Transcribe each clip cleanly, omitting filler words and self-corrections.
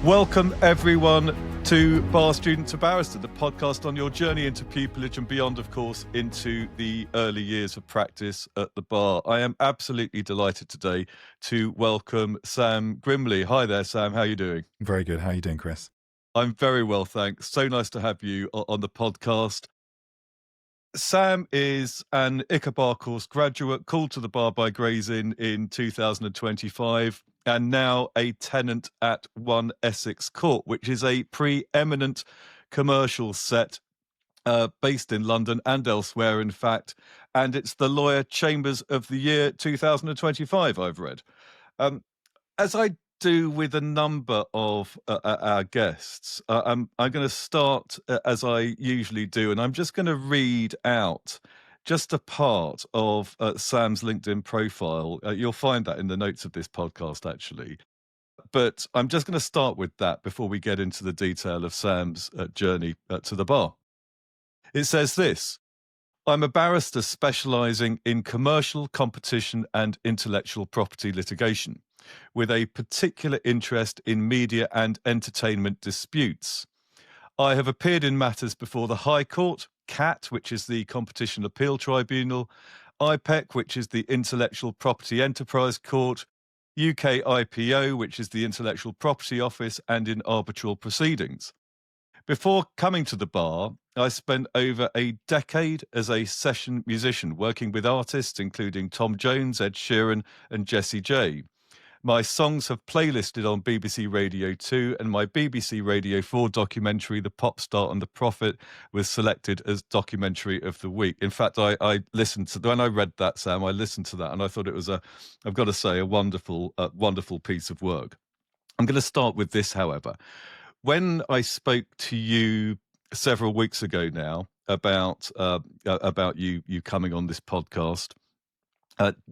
Welcome, everyone, to Bar Student to Barrister, the podcast on your journey into pupillage and beyond, of course, into the early years of practice at the bar. I am absolutely delighted today to welcome Sam Grimley. Hi there, Sam. How are you doing? Very good. How are you doing, Chris? I'm very well, thanks. So nice to have you on the podcast. Sam is an ICCA Bar Course graduate, called to the bar by Gray's Inn in 2025, and now a tenant at One Essex Court, which is a pre-eminent commercial set based in London and elsewhere, in fact. And it's the Lawyer Chambers of the Year 2025, I've read. As I do with a number of our guests, I'm going to start as I usually do, and I'm just going to read out just a part of Sam's LinkedIn profile. You'll find that in the notes of this podcast, actually. But I'm just going to start with that before we get into the detail of Sam's journey to the bar. It says this: I'm a barrister specialising in commercial, competition and intellectual property litigation, with a particular interest in media and entertainment disputes. I have appeared in matters before the High Court, CAT, which is the Competition Appeal Tribunal, IPEC, which is the Intellectual Property Enterprise Court, UK IPO, which is the Intellectual Property Office, and in arbitral proceedings. Before coming to the bar, I spent over a decade as a session musician, working with artists including Tom Jones, Ed Sheeran and Jessie J. My songs have playlisted on BBC Radio 2, and my BBC Radio 4 documentary, The Pop Star and the Prophet, was selected as Documentary of the Week. In fact, I listened to, when I read that, Sam, I listened to that, and I thought it was I've got to say, a wonderful piece of work. I'm going to start with this, however. When I spoke to you several weeks ago now about you coming on this podcast,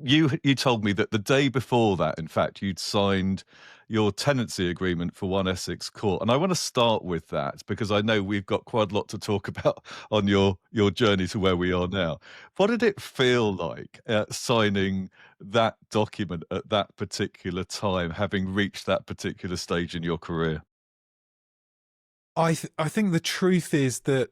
you told me that the day before that, in fact, you'd signed your tenancy agreement for One Essex Court. And I want to start with that because I know we've got quite a lot to talk about on your journey to where we are now. What did it feel like signing that document at that particular time, having reached that particular stage in your career? I think the truth is that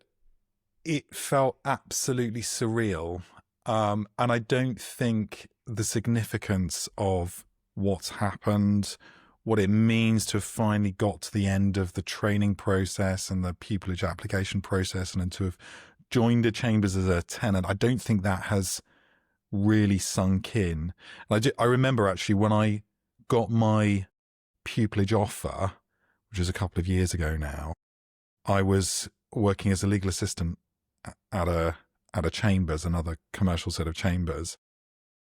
it felt absolutely surreal. And I don't think the significance of what's happened, what it means to have finally got to the end of the training process and the pupillage application process and to have joined the chambers as a tenant, I don't think that has really sunk in. And I remember actually when I got my pupillage offer, which is a couple of years ago now, I was working as a legal assistant at a chambers, another commercial set of chambers.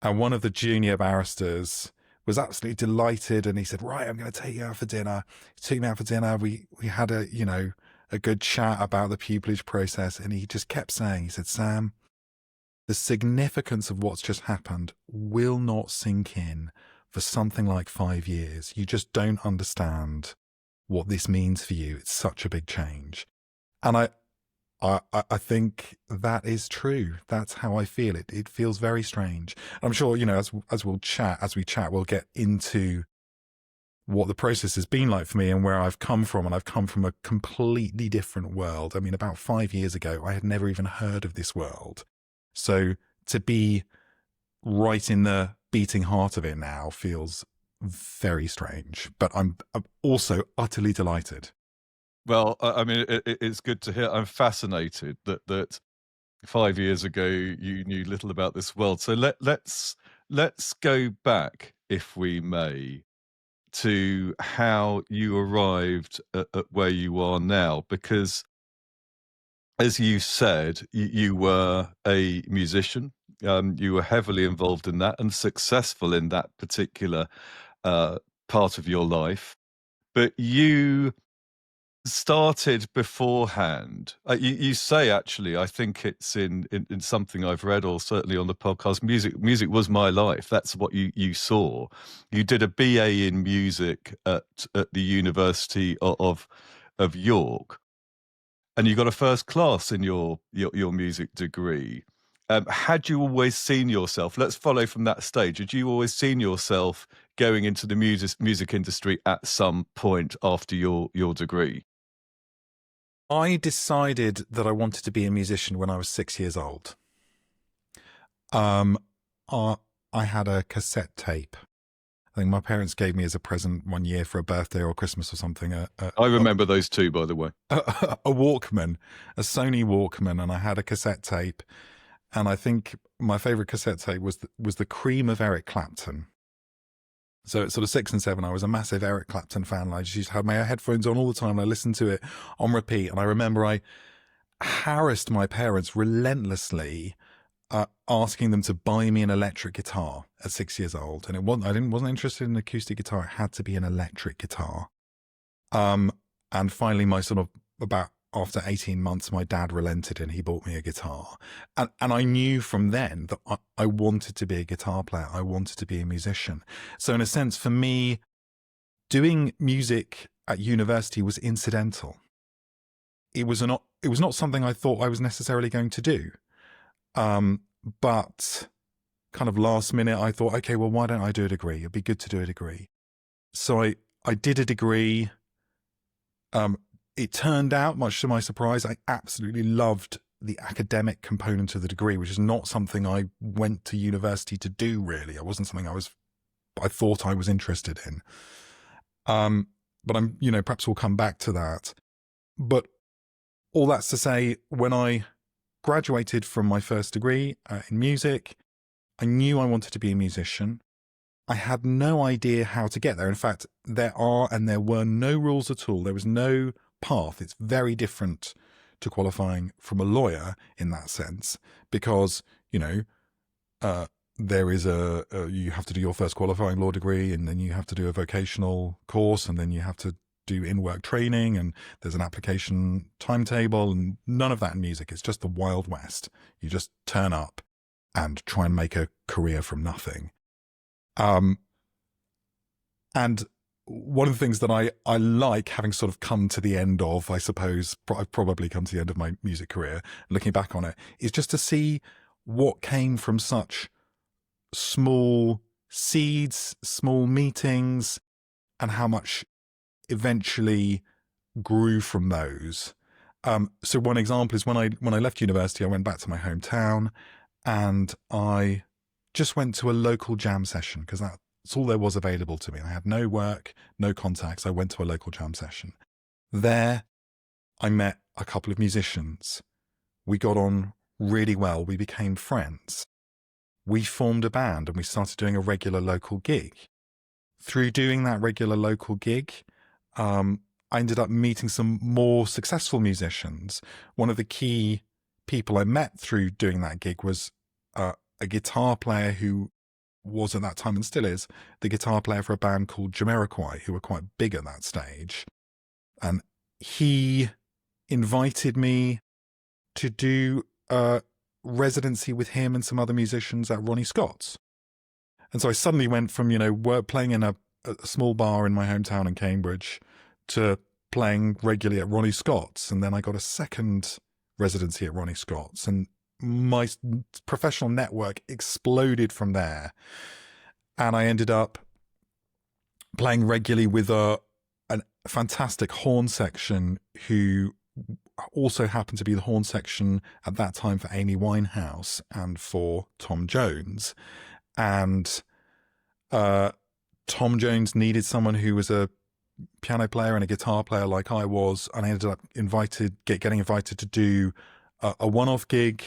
And one of the junior barristers was absolutely delighted. And he said, right, I'm going to take you out for dinner. He took me out for dinner. We had a good chat about the pupillage process. And he just kept saying, he said, Sam, the significance of what's just happened will not sink in for something like 5 years. You just don't understand what this means for you. It's such a big change. And I think that is true. That's how I feel it. It feels very strange. I'm sure, as we chat, we'll get into what the process has been like for me and where I've come from. And I've come from a completely different world. I mean, about 5 years ago, I had never even heard of this world. So to be right in the beating heart of it now feels very strange, but I'm also utterly delighted. Well, I mean, it's good to hear. I'm fascinated that 5 years ago you knew little about this world. So let's go back, if we may, to how you arrived at where you are now, because, as you said, you were a musician. You were heavily involved in that and successful in that particular part of your life, but you started beforehand. You say, actually, I think it's in something I've read, or certainly on the podcast, music was my life. That's what you saw. You did a BA in music at the University of York, and you got a first class in your music degree. Had you always seen yourself, let's follow from that stage, had you always seen yourself going into the music industry at some point after your degree? I decided that I wanted to be a musician when I was 6 years old. I had a cassette tape. I think my parents gave me as a present one year for a birthday or Christmas or something. I remember those two, by the way. A Walkman, a Sony Walkman, and I had a cassette tape. And I think my favourite cassette tape was the Cream of Eric Clapton. So at sort of 6 and 7, I was a massive Eric Clapton fan. I just used to have my headphones on all the time, and I listened to it on repeat. And I remember I harassed my parents relentlessly, asking them to buy me an electric guitar at 6 years old. And I wasn't interested in an acoustic guitar. It had to be an electric guitar. And finally, after 18 months, my dad relented and he bought me a guitar. And I knew from then that I wanted to be a guitar player. I wanted to be a musician. So in a sense, for me, doing music at university was incidental. It was not something I thought I was necessarily going to do. But kind of last minute, I thought, okay, well, why don't I do a degree? It'd be good to do a degree. So I did a degree. It turned out, much to my surprise, I absolutely loved the academic component of the degree, which is not something I went to university to do, really. It wasn't something I thought I was interested in. But perhaps we'll come back to that. But all that's to say, when I graduated from my first degree in music, I knew I wanted to be a musician. I had no idea how to get there. In fact, there were no rules at all. There was no path. It's very different to qualifying from a lawyer in that sense, because there is you have to do your first qualifying law degree, and then you have to do a vocational course, and then you have to do in-work training, and there's an application timetable, and none of that in music. It's just the Wild West. You just turn up and try and make a career from nothing. And one of the things that I like, having sort of come to the end of, I suppose, I've probably come to the end of my music career, looking back on it, is just to see what came from such small seeds, small meetings, and how much eventually grew from those. So one example is when I left university, I went back to my hometown and I just went to a local jam session, because that's all there was available to me. I had no work, no contacts. I went to a local jam session. There, I met a couple of musicians. We got on really well. We became friends. We formed a band and we started doing a regular local gig. Through doing that regular local gig, I ended up meeting some more successful musicians. One of the key people I met through doing that gig was a guitar player who was at that time, and still is, the guitar player for a band called Jamiroquai, who were quite big at that stage. And he invited me to do a residency with him and some other musicians at Ronnie Scott's. And so I suddenly went from, playing in a small bar in my hometown in Cambridge to playing regularly at Ronnie Scott's. And then I got a second residency at Ronnie Scott's, and my professional network exploded from there. And I ended up playing regularly with a fantastic horn section who also happened to be the horn section at that time for Amy Winehouse and for Tom Jones. And Tom Jones needed someone who was a piano player and a guitar player like I was, and I ended up getting invited to do a one-off gig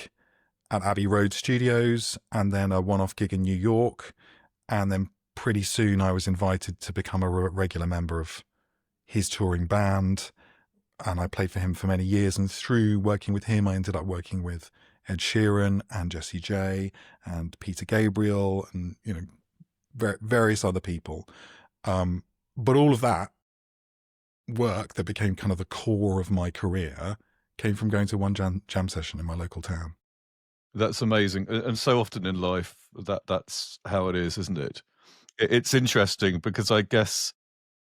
at Abbey Road Studios, and then a one-off gig in New York, and then pretty soon I was invited to become a regular member of his touring band, and I played for him for many years. And through working with him, I ended up working with Ed Sheeran and Jessie J and Peter Gabriel and various other people. But all of that work that became kind of the core of my career came from going to one jam session in my local town. That's amazing. And so often in life, that's how it is, isn't it? It's interesting because I guess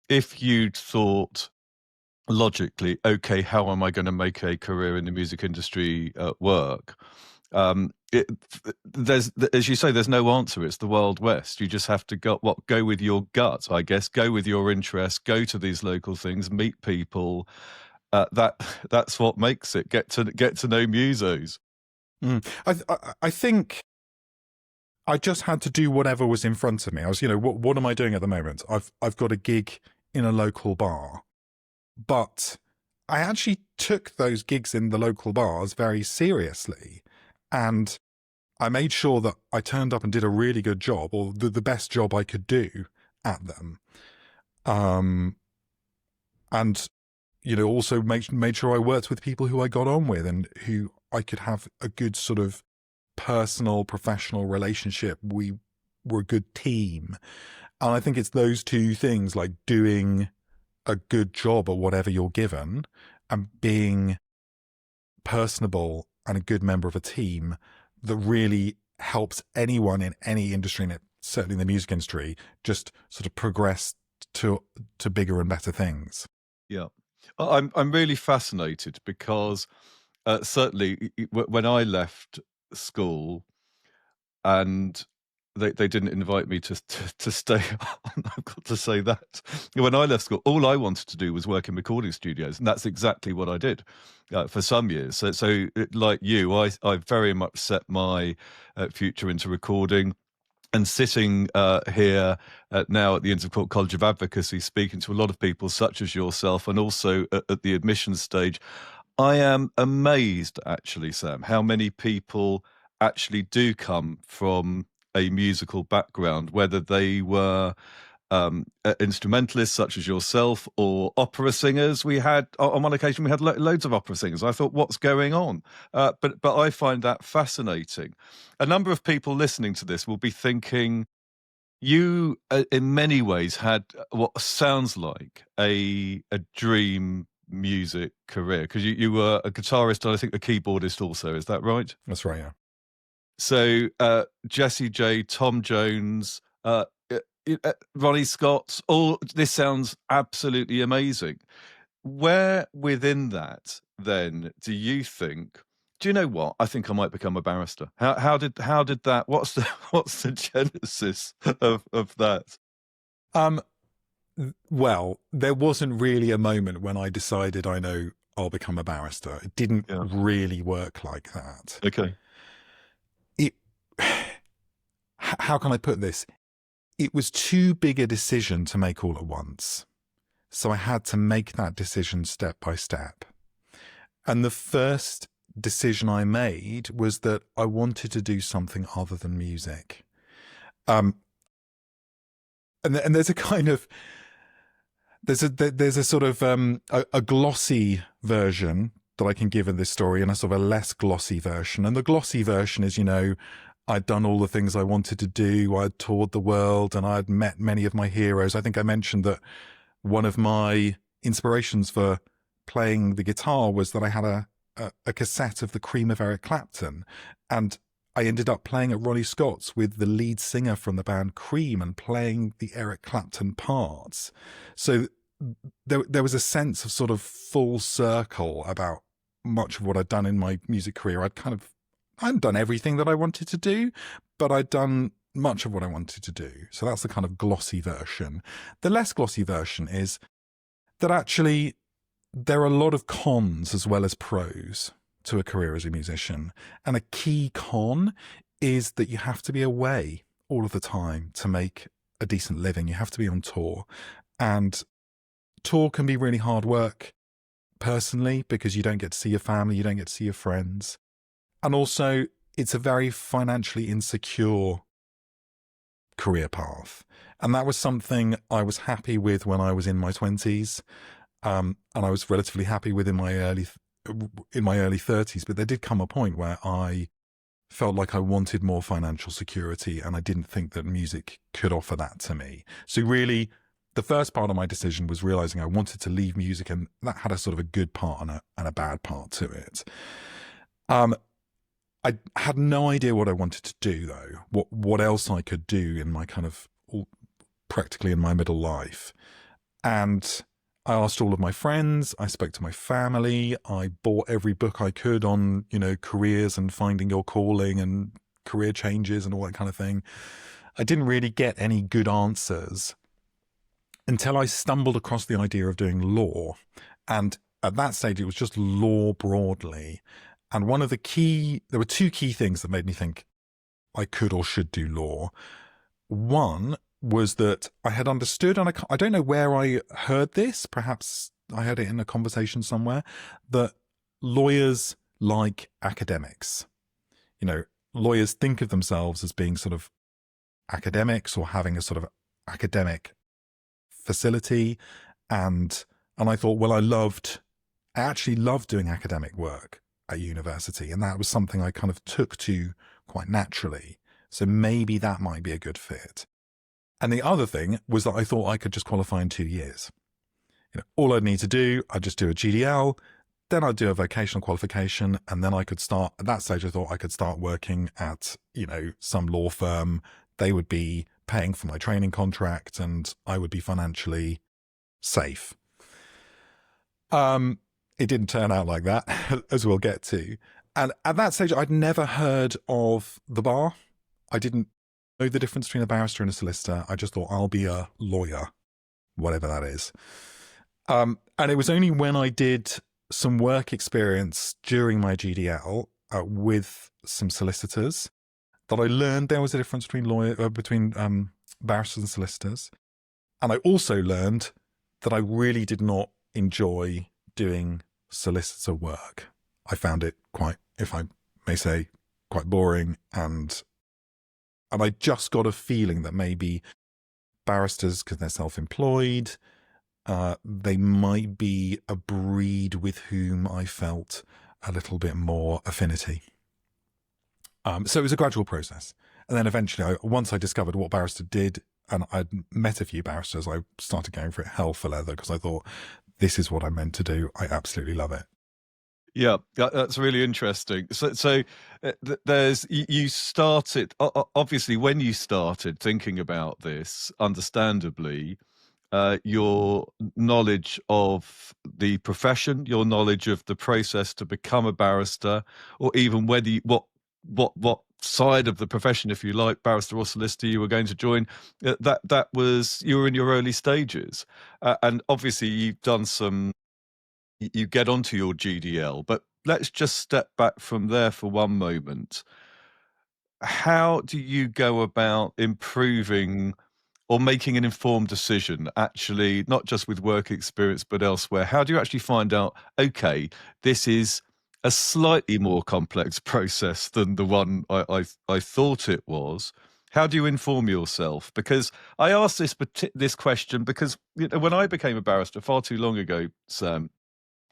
if you'd thought logically, okay, how am I going to make a career in the music industry work? There's, as you say, there's no answer. It's the Wild West. You just have to go with your gut, I guess. Go with your interest. Go to these local things. Meet people. That's what makes it. Get to know musos. I think I just had to do whatever was in front of me. I was, what am I doing at the moment? I've got a gig in a local bar, but I actually took those gigs in the local bars very seriously, and I made sure that I turned up and did a really good job, or the best job I could do at them. And also made sure I worked with people who I got on with and who I could have a good sort of personal, professional relationship. We were a good team. And I think it's those two things, like doing a good job at whatever you're given and being personable and a good member of a team, that really helps anyone in any industry, and certainly in the music industry, just sort of progress to bigger and better things. Yeah. I'm really fascinated because certainly when I left school, and they didn't invite me to stay on. I've got to say that. When I left school, all I wanted to do was work in recording studios, and that's exactly what I did for some years. So like you, I very much set my future into recording. And sitting here now at the Intercourt College of Advocacy, speaking to a lot of people such as yourself, and also at the admissions stage, I am amazed, actually, Sam, how many people actually do come from a musical background, whether they were instrumentalists such as yourself or opera singers. We had, on one occasion, we had loads of opera singers. I thought, what's going on? But I find that fascinating. A number of people listening to this will be thinking, you, in many ways, had what sounds like a dream music career, because you were a guitarist and I think a keyboardist also. Is that right? That's right, yeah. So Jessie J, Tom Jones, Ronnie Scott, all this sounds absolutely amazing. Where within that then do you think, do you know what, I think I might become a barrister? How did that, what's the genesis of that? Well, there wasn't really a moment when I decided I know I'll become a barrister. It didn't really work like that. Okay. How can I put this? It was too big a decision to make all at once. So I had to make that decision step by step. And the first decision I made was that I wanted to do something other than music. And there's a kind of, there's a sort of a glossy version that I can give of this story, and a sort of a less glossy version. And the glossy version is, I'd done all the things I wanted to do. I'd toured the world and I'd met many of my heroes. I think I mentioned that one of my inspirations for playing the guitar was that I had a cassette of the Cream of Eric Clapton, and I ended up playing at Ronnie Scott's with the lead singer from the band Cream and playing the Eric Clapton parts. So there was a sense of sort of full circle about much of what I'd done in my music career. I hadn't done everything that I wanted to do, but I'd done much of what I wanted to do. So that's the kind of glossy version. The less glossy version is that actually there are a lot of cons as well as pros to a career as a musician. And a key con is that you have to be away all of the time to make a decent living. You have to be on tour. And tour can be really hard work personally, because you don't get to see your family, you don't get to see your friends. And also, it's a very financially insecure career path. And that was something I was happy with when I was in my 20s. And I was relatively happy with in my early 30s. But there did come a point where I felt like I wanted more financial security, and I didn't think that music could offer that to me. So really, the first part of my decision was realizing I wanted to leave music, and that had a sort of a good part and a bad part to it. I had no idea what I wanted to do, though, what else I could do in my kind of practically in my middle life. And I asked all of my friends, I spoke to my family, I bought every book I could on, careers and finding your calling and career changes and all that kind of thing. I didn't really get any good answers until I stumbled across the idea of doing law. And at that stage, it was just law broadly. And there were two key things that made me think I could or should do law. One was that I had understood, and I don't know where I heard this, perhaps I heard it in a conversation somewhere, that lawyers like academics. Lawyers think of themselves as being sort of academics or having a sort of academic facility. And I thought, well, I actually loved doing academic work at university. And that was something I kind of took to quite naturally. So maybe that might be a good fit. And the other thing was that I thought I could just qualify in 2 years. All I'd need to do, I'd just do a GDL, then I'd do a vocational qualification, and then I could start, at that stage I thought I could start working at, some law firm. They would be paying for my training contract and I would be financially safe. It didn't turn out like that, as we'll get to. And at that stage, I'd never heard of the bar. I didn't know the difference between a barrister and a solicitor. I just thought I'll be a lawyer, whatever that is. And it was only when I did some work experience during my GDL with some solicitors that I learned there was a difference between barristers and solicitors. And I also learned that I really did not enjoy doing solicitor work. I found it quite, if I may say, quite boring, and I just got a feeling that maybe barristers, because they're self-employed, they might be a breed with whom I felt a little bit more affinity. So it was a gradual process. And then eventually, once I discovered what barrister did, and I'd met a few barristers, I started going for it hell for leather, because I thought, this is what I'm meant to do. I absolutely love it. Yeah, that's really interesting. So you started, obviously, when you started thinking about this, understandably, your knowledge of the profession, your knowledge of the process to become a barrister, or even whether what side of the profession, if you like, barrister or solicitor, you were going to join, that was, you were in your early stages, and obviously you get onto your GDL, but let's just step back from there for one moment. How do you go about improving or making an informed decision, actually, not just with work experience, but elsewhere? How do you actually find out, okay, this is a slightly more complex process than the one I thought it was? How do you inform yourself? Because I asked this question because when I became a barrister far too long ago, Sam,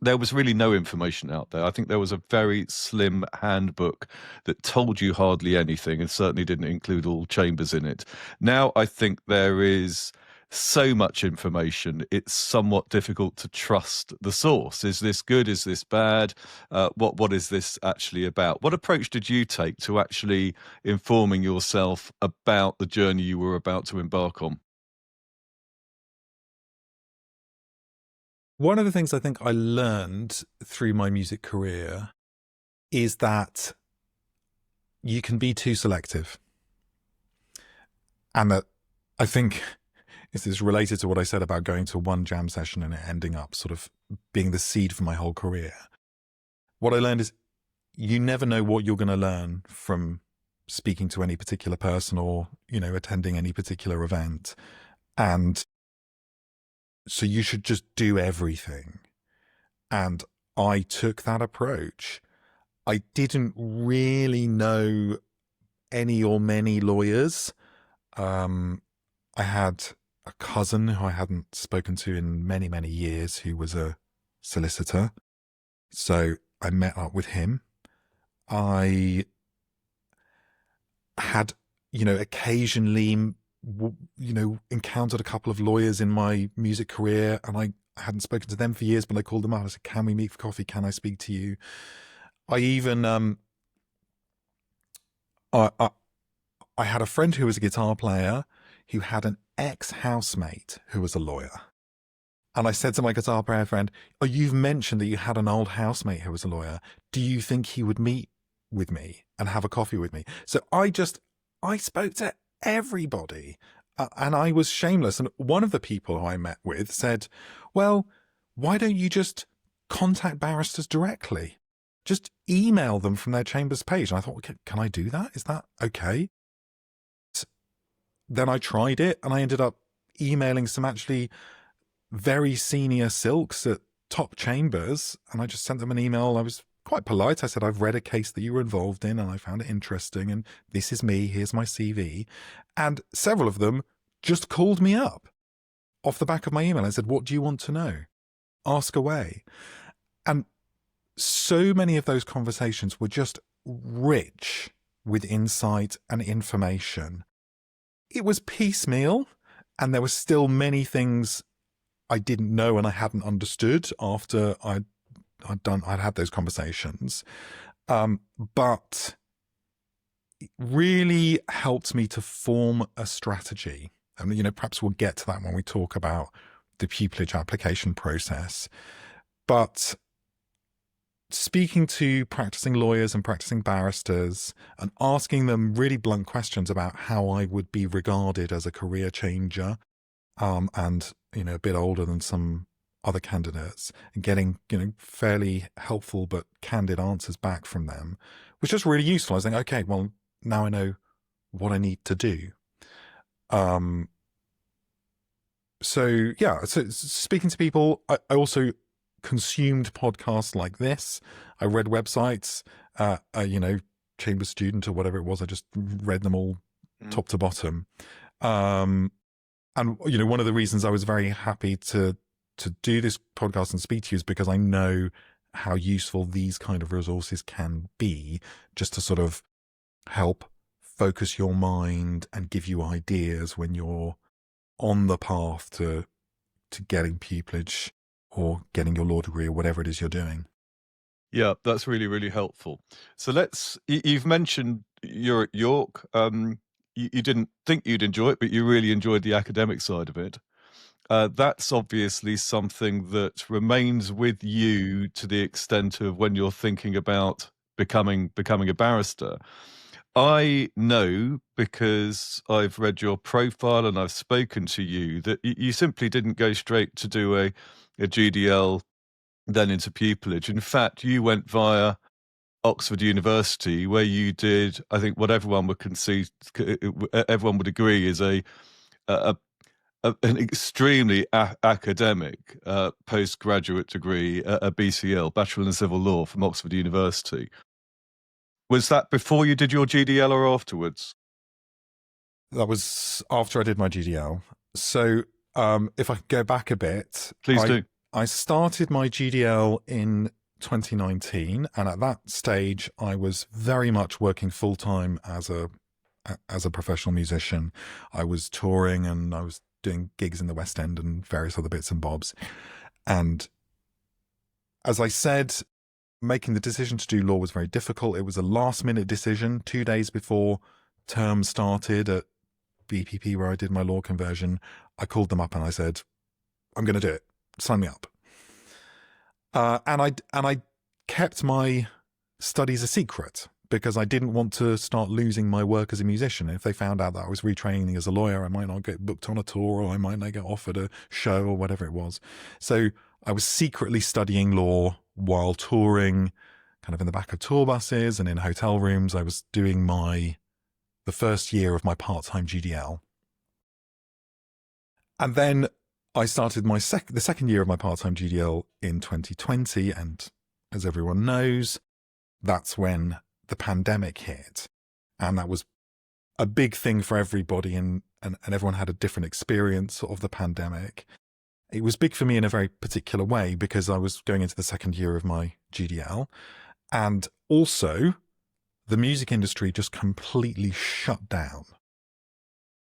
there was really no information out there. I think there was a very slim handbook that told you hardly anything and certainly didn't include all chambers in it. Now I think there is so much information, it's somewhat difficult to trust the source. Is this good? Is this bad? What is this actually about? What approach did you take to actually informing yourself about the journey you were about to embark on? One of the things I think I learned through my music career is that you can be too selective. And that I think this is related to what I said about going to one jam session and it ending up sort of being the seed for my whole career. What I learned is you never know what you're going to learn from speaking to any particular person or, attending any particular event. And so you should just do everything. And I took that approach. I didn't really know any or many lawyers. I had a cousin who I hadn't spoken to in many, many years who was a solicitor. So I met up with him. I had, occasionally, encountered a couple of lawyers in my music career, and I hadn't spoken to them for years, but I called them up. I said, can we meet for coffee? Can I speak to you? I even, I had a friend who was a guitar player who had an ex-housemate who was a lawyer. And I said to my guitar player friend, oh, you've mentioned that you had an old housemate who was a lawyer. Do you think he would meet with me and have a coffee with me? So I spoke to everybody, and I was shameless. And one of the people who I met with said, well, why don't you just contact barristers directly? Just email them from their chambers page. And I thought, can I do that? Is that okay? Then I tried it, and I ended up emailing some actually very senior silks at top chambers, and I just sent them an email. I was quite polite. I said, I've read a case that you were involved in and I found it interesting, and this is me, here's my CV. And several of them just called me up off the back of my email. I said, what do you want to know? Ask away. And so many of those conversations were just rich with insight and information. It was piecemeal, and there were still many things I didn't know and I hadn't understood after I'd had those conversations. But it really helped me to form a strategy. And, perhaps we'll get to that when we talk about the pupillage application process. But speaking to practicing lawyers and practicing barristers and asking them really blunt questions about how I would be regarded as a career changer, and, a bit older than some other candidates, and getting, fairly helpful but candid answers back from them was just really useful. I was thinking, okay, well, now I know what I need to do. So speaking to people, I also consumed podcasts like this. I read websites, Chamber Student or whatever it was. I just read them all top to bottom. And, one of the reasons I was very happy to do this podcast and speak to you is because I know how useful these kind of resources can be, just to sort of help focus your mind and give you ideas when you're on the path to getting pupillage or getting your law degree or whatever it is you're doing. Yeah, that's really, really helpful. So you've mentioned you're at York. You didn't think you'd enjoy it, but you really enjoyed the academic side of it. That's obviously something that remains with you to the extent of when you're thinking about becoming a barrister. I know, because I've read your profile and I've spoken to you, that you simply didn't go straight to do a GDL, then into pupillage. In fact, you went via Oxford University, where you did, I think, what everyone would everyone would agree is an extremely academic postgraduate degree, a BCL, Bachelor in Civil Law, from Oxford University. Was that before you did your GDL or afterwards? That was after I did my GDL. So if I could go back a bit. Please do. I started my GDL in 2019, and at that stage I was very much working full-time as a professional musician. I was touring and I was doing gigs in the West End and various other bits and bobs. And as I said, making the decision to do law was very difficult. It was a last-minute decision. 2 days before term started at BPP, where I did my law conversion, I called them up and I said, I'm going to do it. Sign me up. And I kept my studies a secret because I didn't want to start losing my work as a musician. If they found out that I was retraining as a lawyer, I might not get booked on a tour, or I might not get offered a show or whatever it was. So I was secretly studying law while touring, kind of in the back of tour buses and in hotel rooms. I was doing the first year of my part-time GDL. And then I started the second year of my part-time GDL in 2020, and as everyone knows, that's when the pandemic hit, and that was a big thing for everybody, and everyone had a different experience of the pandemic. It was big for me in a very particular way because I was going into the second year of my GDL, and also the music industry just completely shut down.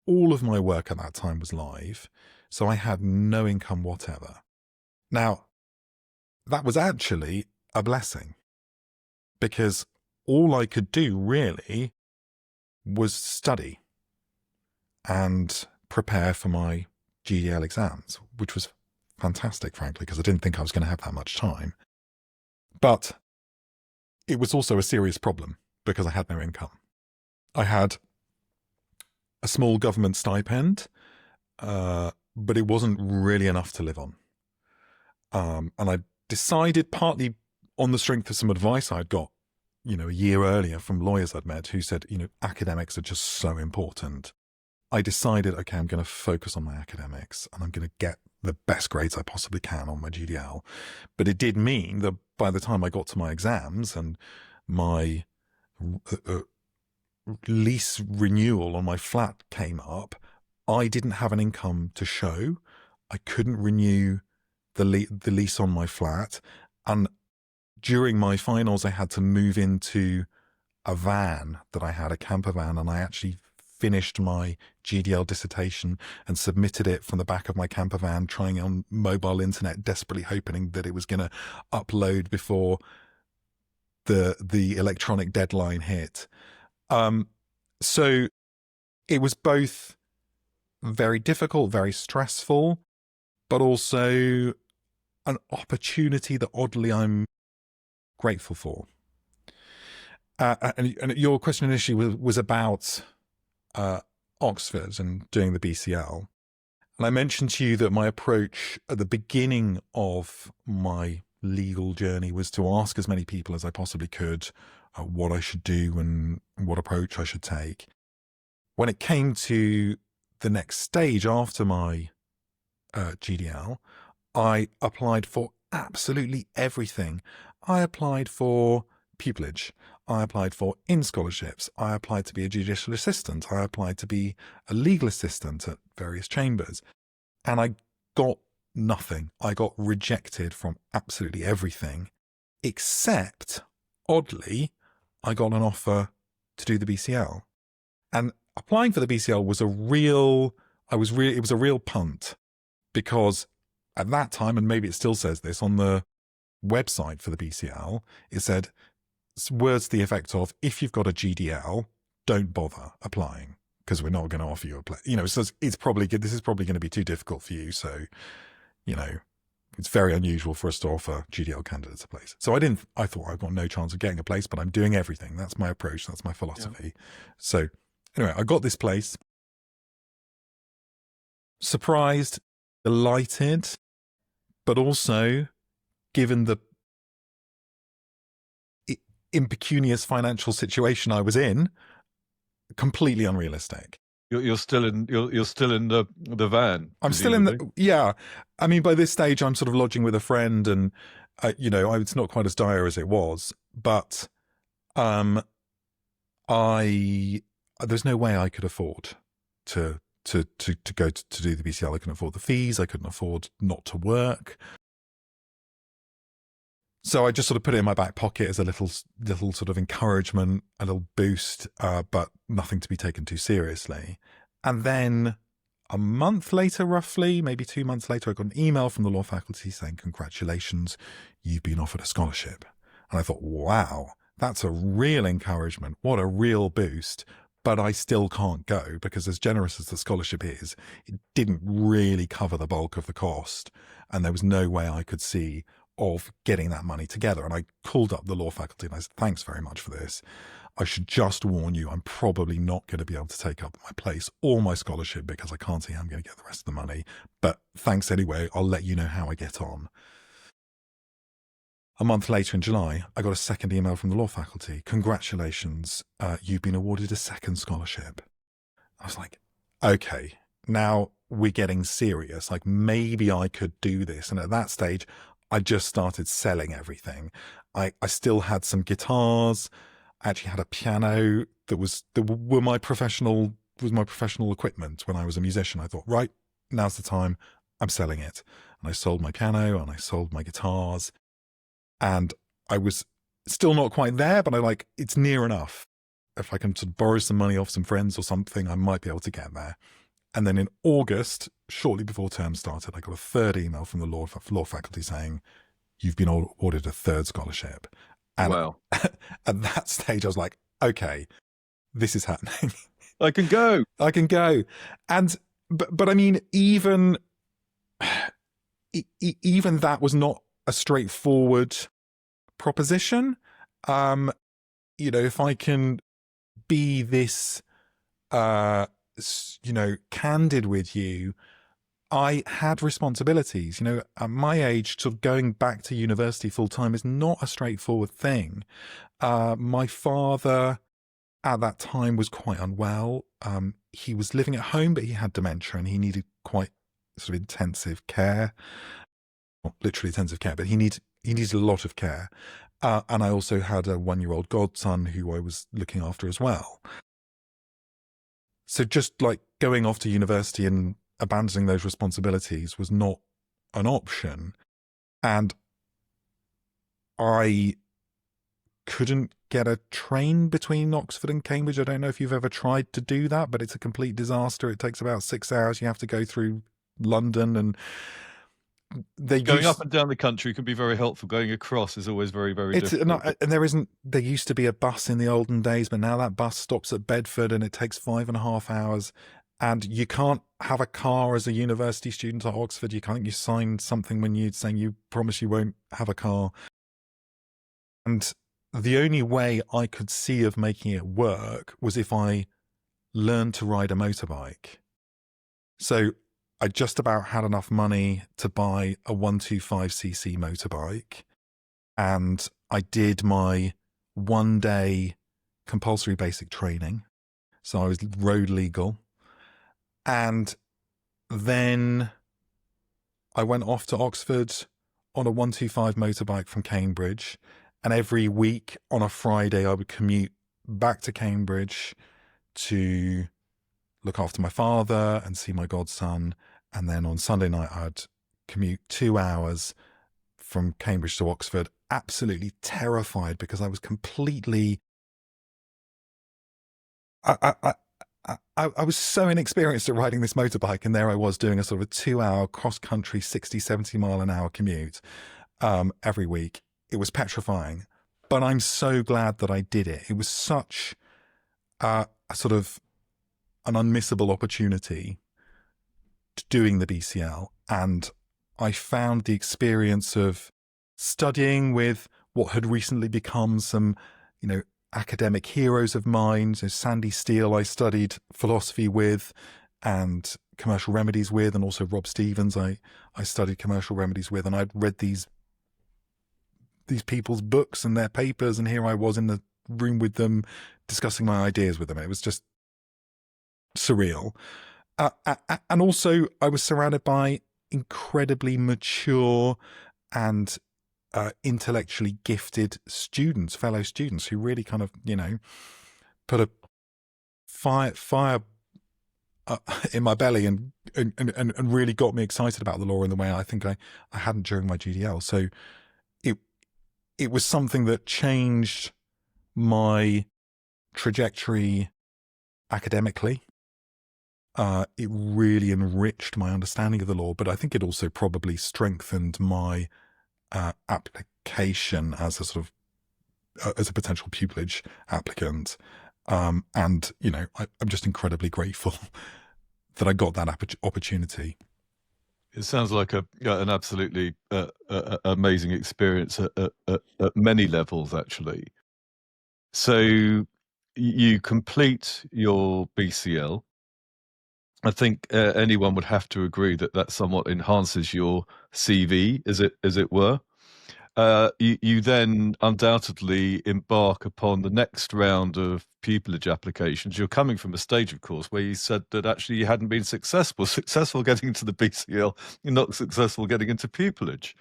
All of my work at that time was live, so I had no income whatever. Now, that was actually a blessing, because all I could do really was study and prepare for my GDL exams, which was fantastic, frankly, because I didn't think I was going to have that much time. But it was also a serious problem because I had no income. I had a small government stipend, but it wasn't really enough to live on. And I decided, partly on the strength of some advice I'd got, a year earlier from lawyers I'd met who said, academics are just so important. I decided, okay, I'm going to focus on my academics and I'm going to get the best grades I possibly can on my GDL. But it did mean that by the time I got to my exams and my lease renewal on my flat came up, I didn't have an income to show. I couldn't renew the lease on my flat. And during my finals, I had to move into a van that I had, a camper van, and I actually finished my GDL dissertation and submitted it from the back of my camper van, trying on mobile internet, desperately hoping that it was going to upload before the electronic deadline hit. So it was both very difficult, very stressful, but also an opportunity that oddly I'm grateful for. And your question initially was about Oxford and doing the BCL. And I mentioned to you that my approach at the beginning of my legal journey was to ask as many people as I possibly could what I should do and what approach I should take. When it came to the next stage after my GDL, I applied for absolutely everything. I applied for pupillage. I applied for in-scholarships. I applied to be a judicial assistant. I applied to be a legal assistant at various chambers. And I got nothing. I got rejected from absolutely everything, except, oddly, I got an offer to do the BCL. And applying for the BCL was it was a real punt, because at that time, and maybe it still says this, on the website for the BCL, it said words to the effect of, if you've got a GDL, don't bother applying because we're not going to offer you a place. So this is probably going to be too difficult for you. So, it's very unusual for us to offer GDL candidates a place. So I thought I've got no chance of getting a place, but I'm doing everything. That's my approach. That's my philosophy. Yeah. So anyway, I got this place. Surprised, delighted, but also given the impecunious financial situation I was in, completely unrealistic. You're still in the van. I'm still in yeah. I mean, by this stage, I'm sort of lodging with a friend, and it's not quite as dire as it was, but there's no way I could afford to go to do the BCL. I couldn't afford the fees. I couldn't afford not to work. So I just sort of put it in my back pocket as a little sort of encouragement, a little boost, but nothing to be taken too seriously. And then a month later, roughly, maybe 2 months later, I got an email from the law faculty saying, congratulations, you've been offered a scholarship. And I thought, wow, that's a real encouragement. What a real boost. But I still can't go because, as generous as the scholarship is, it didn't really cover the bulk of the cost. And there was no way I could see of getting that money together. And I called up the law faculty and I said, thanks very much for this. I should just warn you, I'm probably not going to be able to take up my place or my scholarship because I can't see how I'm going to get the rest of the money. But thanks anyway. I'll let you know how I get on. A month later in July, I got a second email from the law faculty. Congratulations, you've been awarded a second scholarship. I was like, okay, now we're getting serious. Like, maybe I could do this. And at that stage, I just started selling everything. I still had some guitars. I actually had a piano that was my professional equipment when I was a musician. I thought, right, now's the time. I'm selling it. And I sold my piano and I sold my guitars. And I was still not quite there, but it's near enough. If I can sort of borrow some money off some friends or something, I might be able to get there. And then in August, shortly before term started, I got a third email from the law faculty saying, you've been awarded a third scholarship. And wow. At that stage, I was like, okay, this is happening. I can go. And, but I mean, even even that was not a straightforward proposition. If I can be this, candid with you, I had responsibilities. At my age, sort of going back to university full time is not a straightforward thing. My father at that time was quite unwell. He was living at home, but he had dementia and he needed quite sort of intensive care. Not literally intensive care, but he needed a lot of care. And I also had a 1-year-old godson who I was looking after as well. So just like going off to university and abandoning those responsibilities was not an option. And I couldn't get a train between Oxford and Cambridge. I don't know if you've ever tried to do that, but it's a complete disaster. It takes about 6 hours. You have to go through London, and going up and down the country can be very helpful. Going across is always very, very difficult. And there used to be a bus in the olden days, but now that bus stops at Bedford and it takes 5.5 hours. And you can't have a car as a university student at Oxford. You sign something when you're saying you promise you won't have a car. And the only way I could see of making it work was if I learned to ride a motorbike. So I just about had enough money to buy a 125cc motorbike. And I did my 1-day compulsory basic training. So I was road legal. And then I went off to Oxford on a 125 motorbike from Cambridge. And every week on a Friday, I would commute back to Cambridge to look after my father and see my godson. And then on Sunday night, I'd commute 2 hours from Cambridge to Oxford, absolutely terrified because I was completely... I was so inexperienced at riding this motorbike, and there I was doing a sort of a 2-hour cross-country 60, 70 mile an hour commute every week. It was petrifying, but I'm so glad that I did it. It was such a sort of an unmissable opportunity to doing the BCL, and I found the experience of studying with what had recently become some, academic heroes of mine. So Sandy Steele, I studied philosophy with and commercial remedies with, and also Rob Stevens, I studied commercial remedies with, and I'd read these people's books and their papers, and here I was in the room with them discussing my ideas with them. It was just surreal. And also I was surrounded by incredibly mature and intellectually gifted fellow students who really kind of, put a fire in my belly and really got me excited about the law in the way I think I hadn't during my GDL. So it was something that changed my trajectory academically. It really enriched my understanding of the law, but I think it also probably strengthened my application as a sort of as a potential pupillage applicant. And I'm just incredibly grateful that I got that opportunity. It sounds like an absolutely amazing experience at many levels, actually. So you complete your BCL. I think anyone would have to agree that somewhat enhances your CV, as it were. You then undoubtedly embark upon the next round of pupillage applications. You're coming from a stage, of course, where you said that actually you hadn't been successful getting into the BCL, you're not successful getting into pupillage.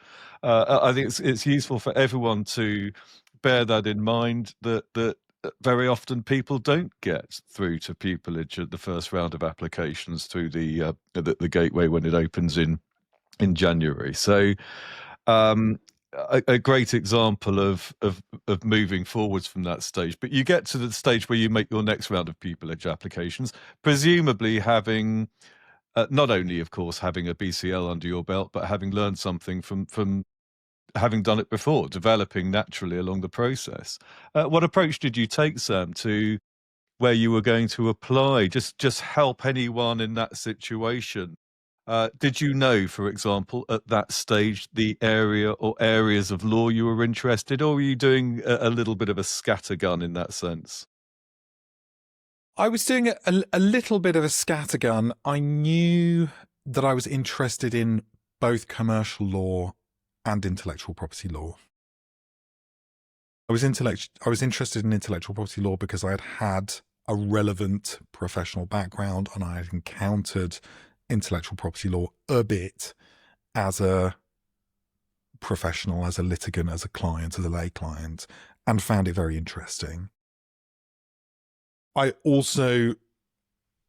I think it's useful for everyone to bear that in mind, that very often people don't get through to pupillage at the first round of applications through the gateway when it opens in January. So a great example of moving forwards from that stage. But you get to the stage where you make your next round of pupillage applications, presumably having not only, of course, having a BCL under your belt, but having learned something from having done it before, developing naturally along the process. What approach did you take, Sam, to where you were going to apply? Just help anyone in that situation Did you know, for example, at that stage, the area or areas of law you were interested, or were you doing a little bit of a scattergun in that sense? I was doing a little bit of a scattergun. I knew that I was interested in both commercial law and intellectual property law. I was interested in intellectual property law because I had a relevant professional background and I had encountered intellectual property law a bit as a professional, as a litigant, as a client, as a lay client, and found it very interesting. I also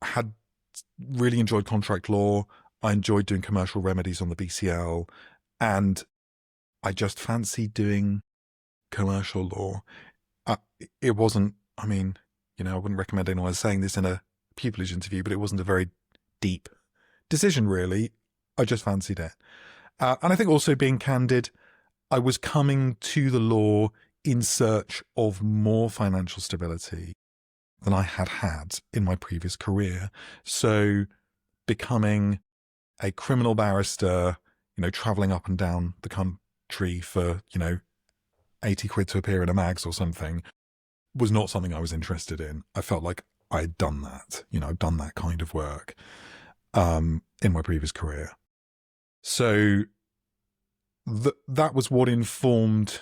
had really enjoyed contract law. I enjoyed doing commercial remedies on the BCL, and I just fancied doing commercial law. It wasn't, I mean, I wouldn't recommend anyone saying this in a pupillage interview, but it wasn't a very deep decision, really. I just fancied it. And I think also, being candid, I was coming to the law in search of more financial stability than I had in my previous career. So becoming a criminal barrister, traveling up and down the country for, 80 quid to appear in a mags or something, was not something I was interested in. I felt like I had done that, I'd done that kind of work in my previous career. So that was what informed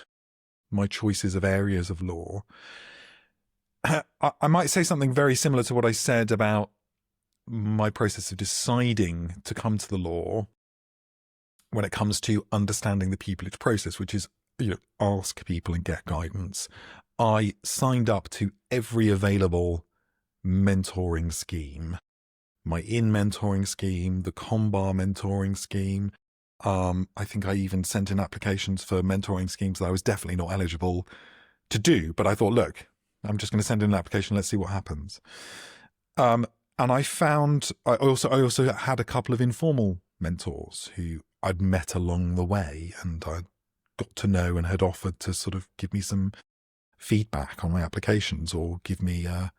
my choices of areas of law. I might say something very similar to what I said about my process of deciding to come to the law when it comes to understanding the pupillage process, which is, ask people and get guidance. I signed up to every available mentoring scheme, my mentoring scheme, the ComBar mentoring scheme. I think I even sent in applications for mentoring schemes that I was definitely not eligible to do. But I thought, look, I'm just going to send in an application. Let's see what happens. And I found I also had a couple of informal mentors who I'd met along the way, and I got to know and had offered to sort of give me some feedback on my applications or give me a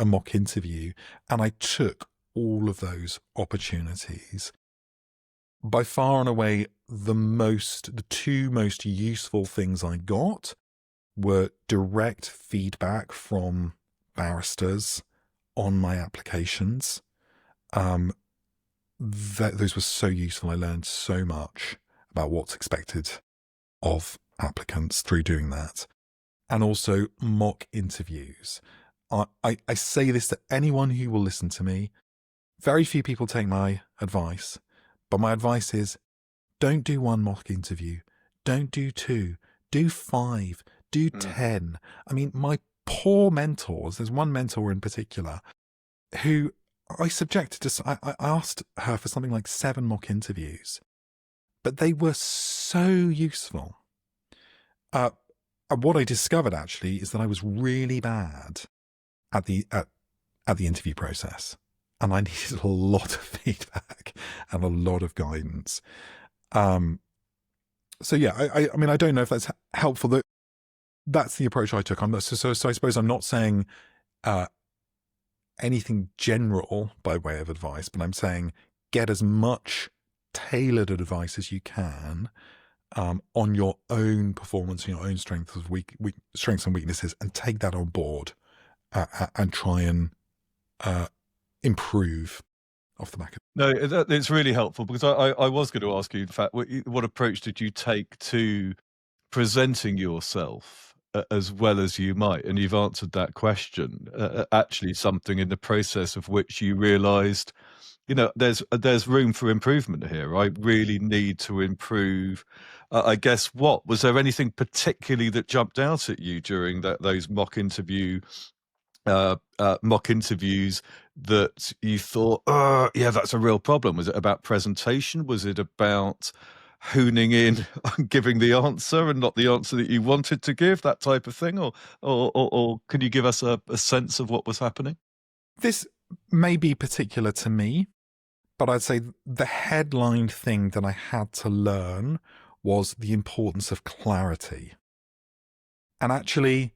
mock interview. And I took all of those opportunities. By far and away, the two most useful things I got were direct feedback from barristers on my applications. Those were so useful. I learned so much about what's expected of applicants through doing that. And also mock interviews. I say this to anyone who will listen to me. Very few people take my advice, but my advice is, don't do one mock interview. Don't do 2. Do 5. Do 10. I mean, my poor mentors, there's one mentor in particular who I subjected to, I asked her for something like 7 mock interviews, but they were so useful. What I discovered actually is that I was really bad at the interview process, and I needed a lot of feedback and a lot of guidance. So yeah, I mean, I don't know if that's helpful. That's the approach I took. So I suppose I'm not saying anything general by way of advice, but I'm saying get as much tailored advice as you can on your own performance, your own strengths and weaknesses, and take that on board and try and improve off the back of it. No, it's really helpful, because I was going to ask you, in fact, what approach did you take to presenting yourself as well as you might? And you've answered that question. Actually, something in the process of which you realised, there's room for improvement here. I really need to improve. I guess, was there anything particularly that jumped out at you during those mock interviews that you thought, yeah, that's a real problem? Was it about presentation? Was it about hooning in on giving the answer and not the answer that you wanted to give, that type of thing? Or can you give us a sense of what was happening? This may be particular to me, but I'd say the headline thing that I had to learn was the importance of clarity and actually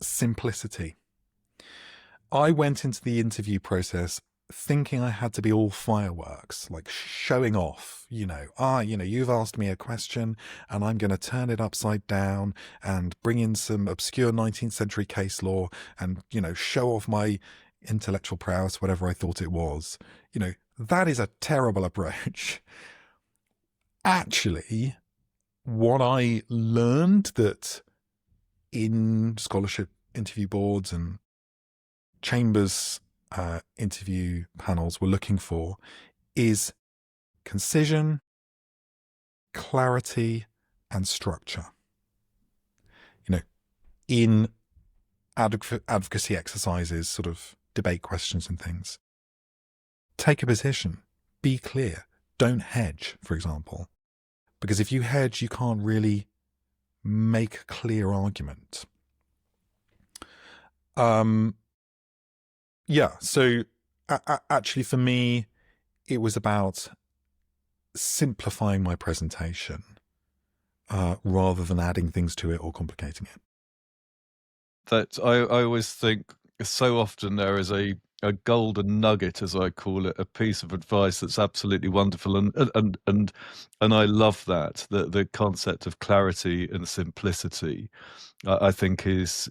simplicity. I went into the interview process thinking I had to be all fireworks, like showing off, you've asked me a question and I'm going to turn it upside down and bring in some obscure 19th century case law and, show off my intellectual prowess, whatever I thought it was. That is a terrible approach. Actually, what I learned that in scholarship interview boards and chambers interview panels were looking for is concision, clarity, and structure. In advocacy exercises, sort of debate questions and things, take a position, be clear, don't hedge, for example. Because if you hedge, you can't really make a clear argument. So actually for me, it was about simplifying my presentation rather than adding things to it or complicating it. That I always think so often there is a golden nugget, as I call it, a piece of advice that's absolutely wonderful, and I love that the concept of clarity and simplicity. I think is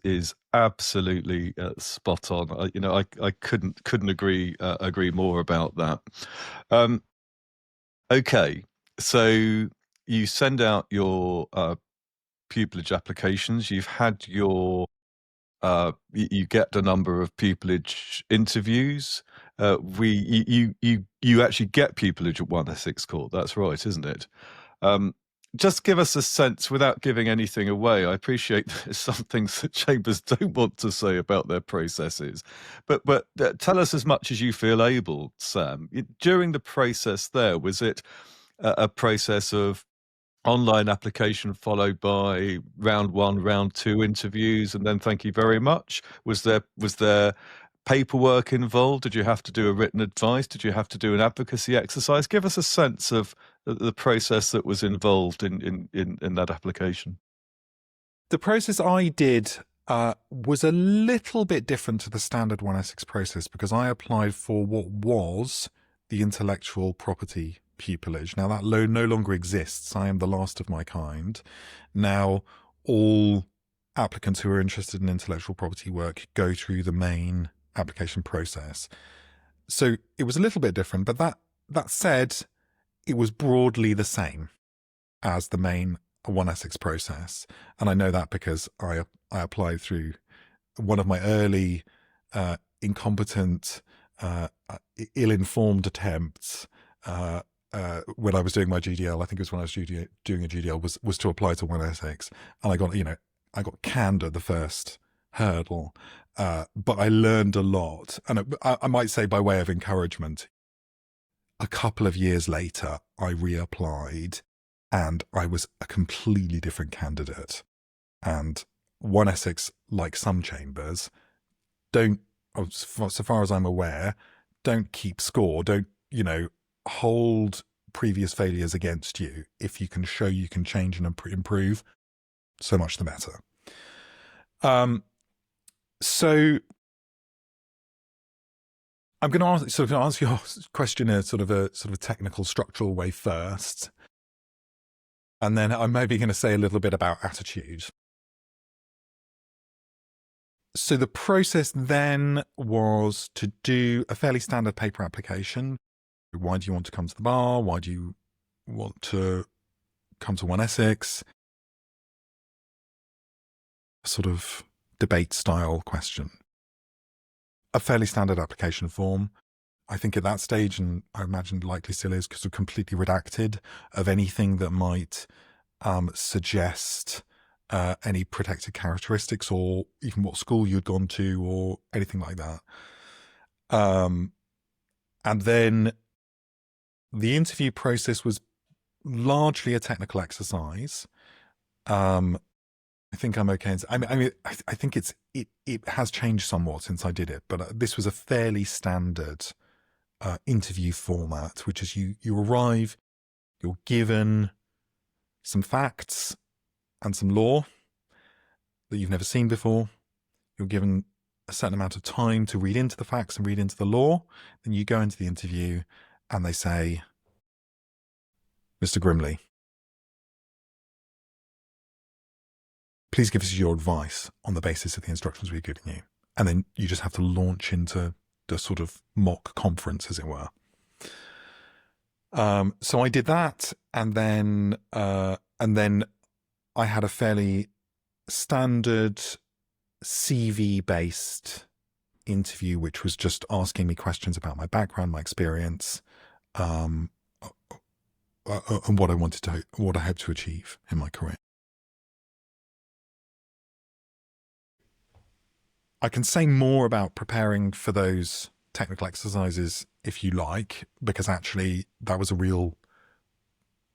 absolutely spot on. I couldn't agree more about that. Okay, so you send out your pupillage applications. You've had your you get a number of pupillage interviews. You actually get pupillage at One Essex Court. That's right, isn't it? Just give us a sense, without giving anything away. I appreciate there's some things that chambers don't want to say about their processes, but tell us as much as you feel able, Sam. During the process there, was it a process of online application followed by round 1, round 2 interviews, and then thank you very much? Was there paperwork involved? Did you have to do a written advice? Did you have to do an advocacy exercise? Give us a sense of the process that was involved in that application. The process I did was a little bit different to the standard One Essex process because I applied for what was the intellectual property pupillage. Now that no longer exists. I am the last of my kind. Now all applicants who are interested in intellectual property work go through the main application process. So it was a little bit different, but that said, it was broadly the same as the main One Essex process. And I know that because I applied through one of my early incompetent, ill-informed attempts when I was doing my GDL. I think it was when I was doing a GDL was to apply to One Essex, and I got canned at the first hurdle, but I learned a lot, and I might say by way of encouragement, a couple of years later I reapplied and I was a completely different candidate. And One Essex, like some chambers, don't, so far as I'm aware, don't keep score, don't hold previous failures against you. If you can show you can change and improve, so much the better. So I'm going to answer your question in a sort of a technical structural way first, and then I'm maybe going to say a little bit about attitude. So the process then was to do a fairly standard paper application. Why do you want to come to the bar? Why do you want to come to One Essex? A sort of debate style question. A fairly standard application form. I think at that stage, and I imagine likely still is, because we're completely redacted of anything that might suggest any protected characteristics or even what school you'd gone to or anything like that. And then the interview process was largely a technical exercise. I think I'm okay. I mean, I think it has changed somewhat since I did it, but this was a fairly standard interview format, which is you arrive, you're given some facts and some law that you've never seen before. You're given a certain amount of time to read into the facts and read into the law. Then you go into the interview and they say, Mr. Grimley, please give us your advice on the basis of the instructions we've given you. And then you just have to launch into the sort of mock conference, as it were. So I did that, and then I had a fairly standard CV-based interview, which was just asking me questions about my background, my experience, and what I hope to achieve in my career. I can say more about preparing for those technical exercises if you like, because actually that was a real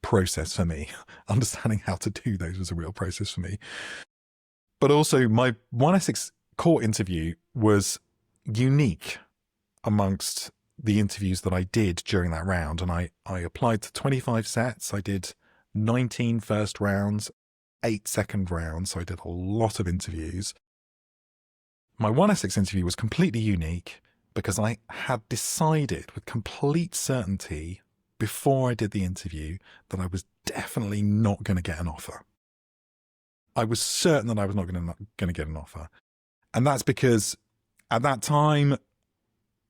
process for me. Understanding how to do those was a real process for me. But also my One Essex Court interview was unique amongst the interviews that I did during that round. And I applied to 25 sets. I did 19 first rounds, 8 second rounds. So I did a lot of interviews. My One Essex interview was completely unique because I had decided with complete certainty before I did the interview that I was definitely not going to get an offer. I was certain that I was not going to get an offer. And that's because at that time,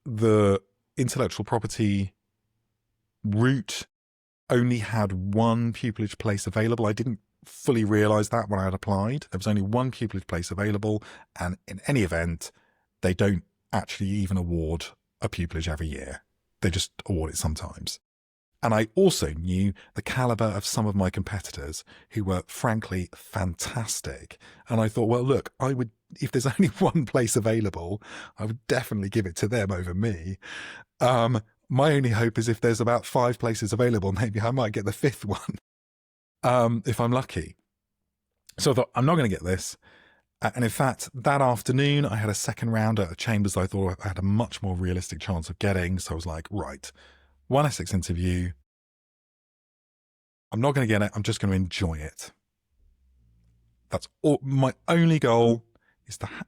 the intellectual property route only had one pupillage place available. I didn't fully realise that when I had applied. There was only one pupillage place available, and in any event, they don't actually even award a pupillage every year. They just award it sometimes. And I also knew the calibre of some of my competitors who were frankly fantastic. And I thought, well, look, if there's only one place available, I would definitely give it to them over me. My only hope is if there's about 5 places available, maybe I might get the 5th one, if I'm lucky. So I thought, I'm not going to get this. And in fact, that afternoon, I had a second round at a Chambers that I thought I had a much more realistic chance of getting. So I was like, right, One Essex interview. I'm not going to get it. I'm just going to enjoy it. That's all. My only goal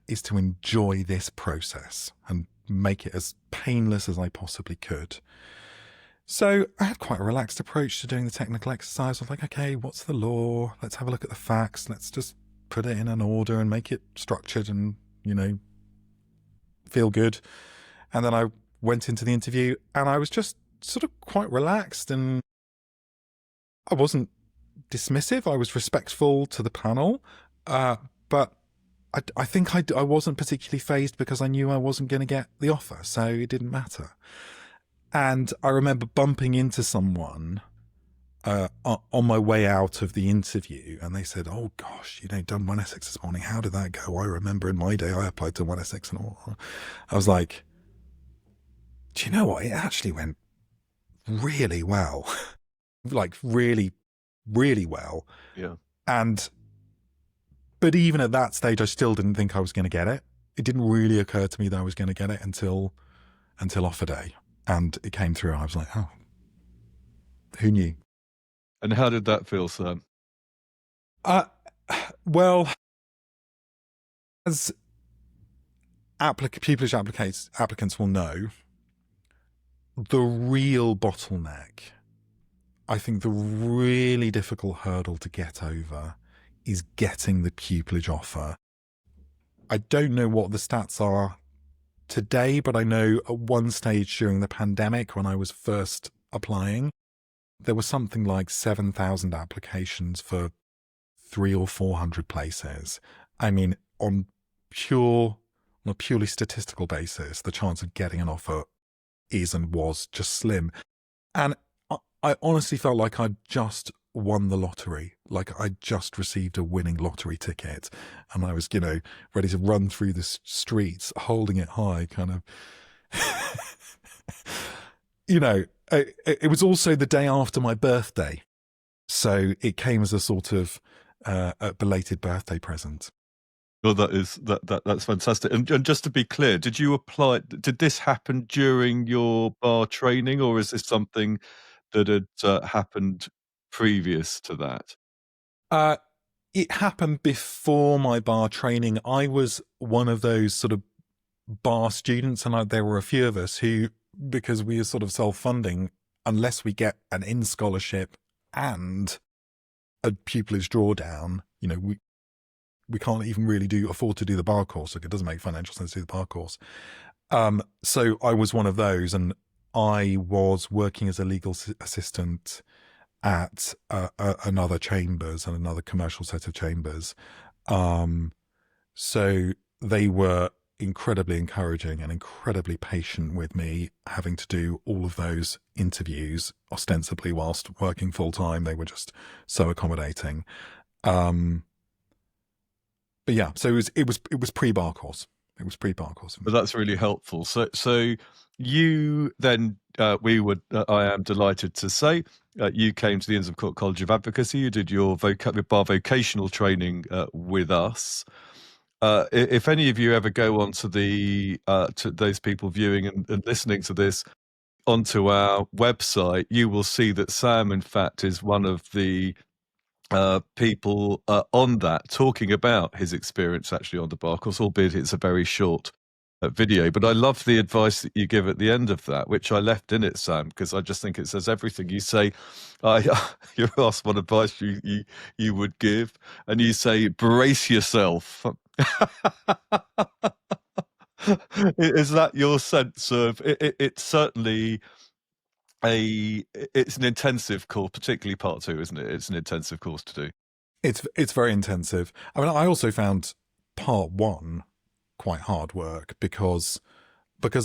is to enjoy this process and make it as painless as I possibly could. So I had quite a relaxed approach to doing the technical exercise. I was like, okay, what's the law? Let's have a look at the facts. Let's just put it in an order and make it structured and, feel good. And then I went into the interview and I was just sort of quite relaxed, and I wasn't dismissive. I was respectful to the panel. But I think I wasn't particularly fazed because I knew I wasn't going to get the offer. So it didn't matter. And I remember bumping into someone on my way out of the interview, and they said, oh gosh, done One Essex this morning. How did that go? I remember in my day I applied to One Essex and all. I was like, do you know what? It actually went really well. Like really, really well. Yeah. But even at that stage, I still didn't think I was going to get it. It didn't really occur to me that I was going to get it until offer day. And it came through and I was like, oh, who knew? And how did that feel, Sam? Well, as pupillage applicants will know, the real bottleneck, I think the really difficult hurdle to get over is getting the pupillage offer. I don't know what the stats are today, but I know at one stage during the pandemic when I was first applying, there was something like 7,000 applications for 300 or 400 places. I mean, on a purely statistical basis, the chance of getting an offer is and was just slim. And I honestly felt like I'd just won the lottery. Like I'd just received a winning lottery ticket. And I was, ready to run through the streets, holding it high, kind of. It was also the day after my birthday. So it came as a sort of a belated birthday present. Well, that's fantastic. And just to be clear, did this happen during your bar training, or is this something that had happened previous to that? It happened before my bar training. I was one of those sort of bar students, and there were a few of us who, because we are sort of self-funding, unless we get an in scholarship and a pupillage drawdown, we can't even really afford to do the bar course. Like, it doesn't make financial sense to do the bar course. So I was one of those, and I was working as a legal assistant at another chambers and another commercial set of chambers. So they were incredibly encouraging and incredibly patient with me having to do all of those interviews ostensibly whilst working full time. They were just so accommodating. But yeah, so it was pre-bar course. It was pre-bar course. But that's really helpful. So you then, I am delighted to say, you came to the Inns of Court College of Advocacy. You did your bar vocational training with us. If any of you ever go onto to those people viewing and listening to this onto our website, you will see that Sam, in fact, is one of the people on that, talking about his experience actually on the bar course, albeit it's a very short video. But I love the advice that you give at the end of that, which I left in it, Sam, because I just think it says everything. You say, you're asked what advice you would give, and you say, brace yourself. Is that your sense of it? It's certainly it's an intensive course, particularly part 2, isn't it? It's an intensive course to do. It's very intensive. I mean, I also found part 1 quite hard work because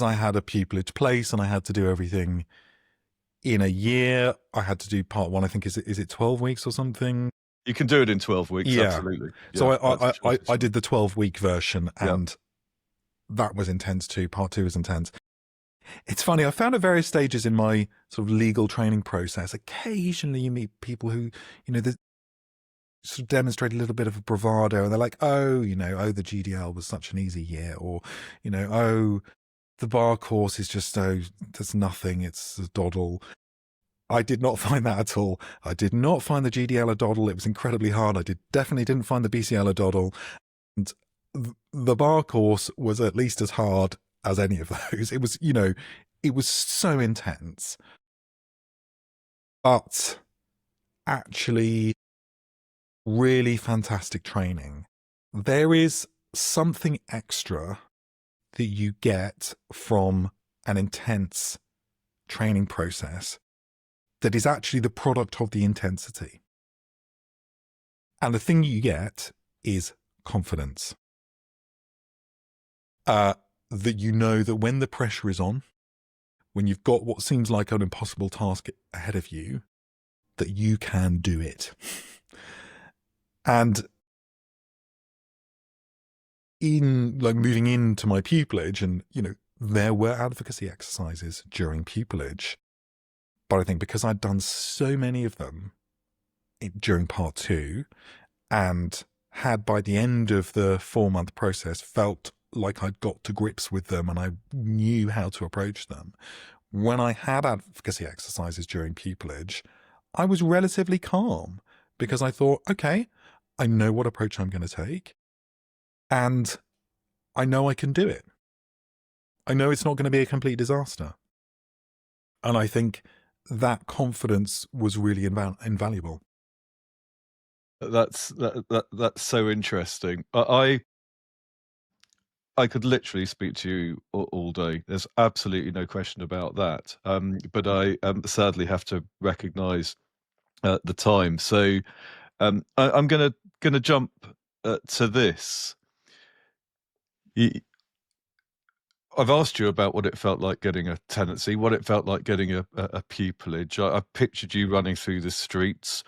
I had a pupillage place and I had to do everything in a year. I had to do part 1. I think is it 12 weeks or something? You can do it in 12 weeks. Yeah. Absolutely. So I did the 12-week version, and that was intense too. Part 2 was intense. It's funny, I found at various stages in my sort of legal training process, occasionally you meet people who, they sort of demonstrate a little bit of a bravado, and they're like, the GDL was such an easy year, or, the bar course is just, there's nothing, it's a doddle. I did not find that at all. I did not find the GDL a doddle. It was incredibly hard. I definitely didn't find the BCL a doddle. And the bar course was at least as hard as any of those. It was, it was so intense. But actually, really fantastic training. There is something extra that you get from an intense training process that is actually the product of the intensity. And the thing you get is confidence. That that when the pressure is on, when you've got what seems like an impossible task ahead of you, that you can do it. And in moving into my pupillage, and there were advocacy exercises during pupillage, but I think because I'd done so many of them during part 2, and had by the end of the 4-month process felt like I'd got to grips with them and I knew how to approach them, when I had advocacy exercises during pupillage, I was relatively calm because I thought, okay, I know what approach I'm going to take, and I know I can do it. I know it's not going to be a complete disaster. And I think that confidence was really invaluable. That's so interesting. I could literally speak to you all day. There's absolutely no question about that. But I sadly have to recognise the time. So I'm gonna jump to this. I've asked you about what it felt like getting a tenancy, what it felt like getting a pupillage. I pictured you running through the streets,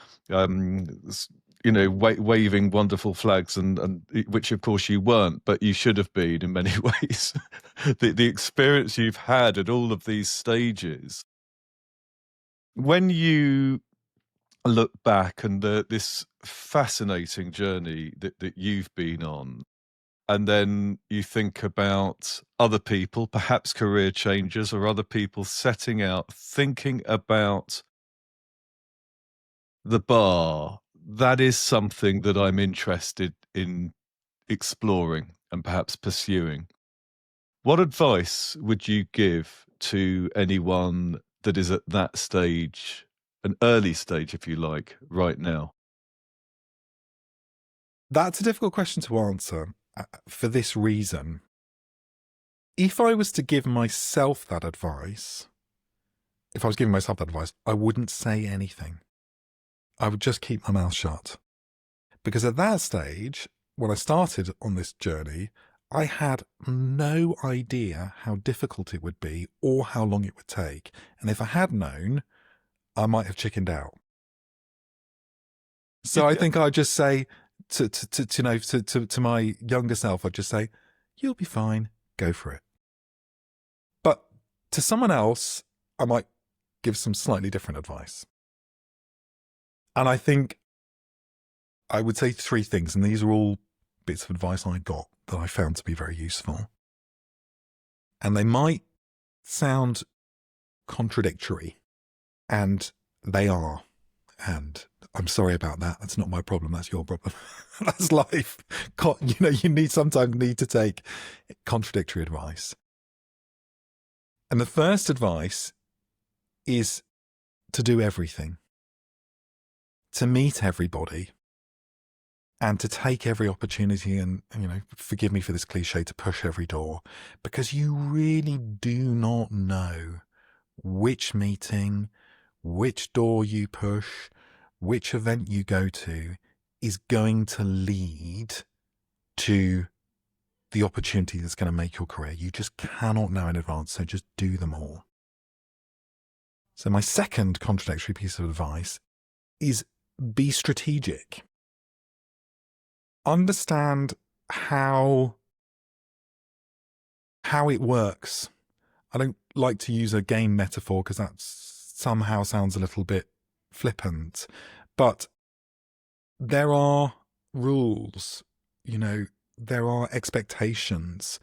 waving wonderful flags, and which of course you weren't, but you should have been in many ways. The experience you've had at all of these stages. When you look back and this fascinating journey that you've been on, and then you think about other people, perhaps career changers, or other people setting out, thinking about the bar, that is something that I'm interested in exploring and perhaps pursuing. What advice would you give to anyone that is at that stage, an early stage, if you like, right now? That's a difficult question to answer for this reason. If I was to give myself that advice, I wouldn't say anything. I would just keep my mouth shut. Because at that stage, when I started on this journey, I had no idea how difficult it would be or how long it would take. And if I had known, I might have chickened out. So I think I'd just say to my younger self, I'd just say, you'll be fine, go for it. But to someone else, I might give some slightly different advice. And I think I would say three things, and these are all bits of advice I got that I found to be very useful. And they might sound contradictory, and they are. And I'm sorry about that. That's not my problem. That's your problem. That's life. You sometimes need to take contradictory advice. And the first advice is to do everything, to meet everybody, and to take every opportunity and, forgive me for this cliche, to push every door, because you really do not know which meeting, which door you push, which event you go to is going to lead to the opportunity that's going to make your career. You just cannot know in advance, so just do them all. So my second contradictory piece of advice is be strategic. Understand how it works. I don't like to use a game metaphor because that somehow sounds a little bit flippant, but there are rules, there are expectations,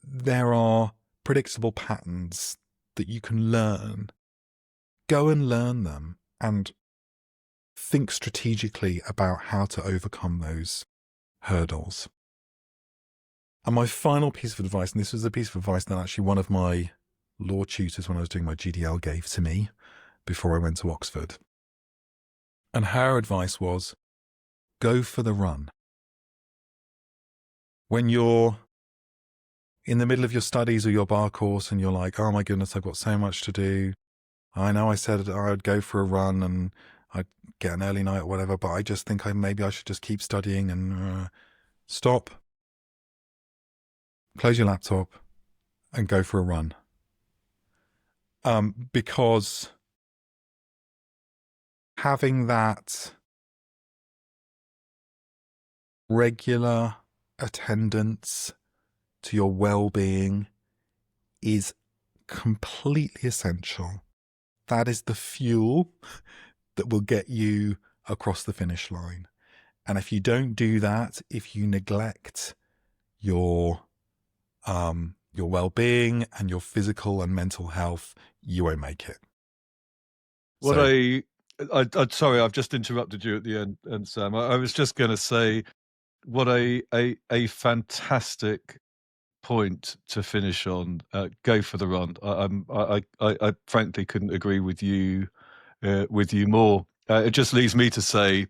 there are predictable patterns that you can learn. Go and learn them and think strategically about how to overcome those hurdles. And my final piece of advice, and this was a piece of advice that actually one of my law tutors when I was doing my GDL gave to me before I went to Oxford. And her advice was, go for the run. When you're in the middle of your studies or your bar course and you're like, oh my goodness, I've got so much to do. I know I said I would go for a run and I'd get an early night or whatever, but I just think maybe I should just keep studying and stop, close your laptop and go for a run. Because having that regular attendance to your well-being is completely essential. That is the fuel that will get you across the finish line. And if you don't do that, if you neglect your well-being and your physical and mental health, you won't make it. I'm sorry, I've just interrupted you at the end, and Sam. I was just going to say, what a fantastic point to finish on. Go for the run. I frankly couldn't agree with you more. It just leaves me to say,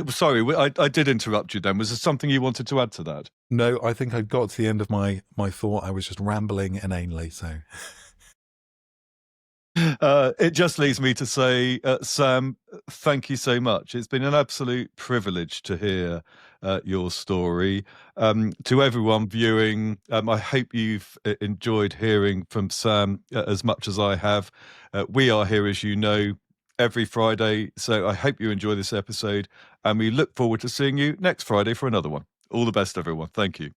sorry, I did interrupt you then. Was there something you wanted to add to that? No, I think I got to the end of my thought. I was just rambling inanely, so... It just leaves me to say, Sam, thank you so much. It's been an absolute privilege to hear your story. To everyone viewing, I hope you've enjoyed hearing from Sam as much as I have. We are here, as you know, every Friday, so I hope you enjoy this episode, and we look forward to seeing you next Friday for another one. All the best, everyone. Thank you.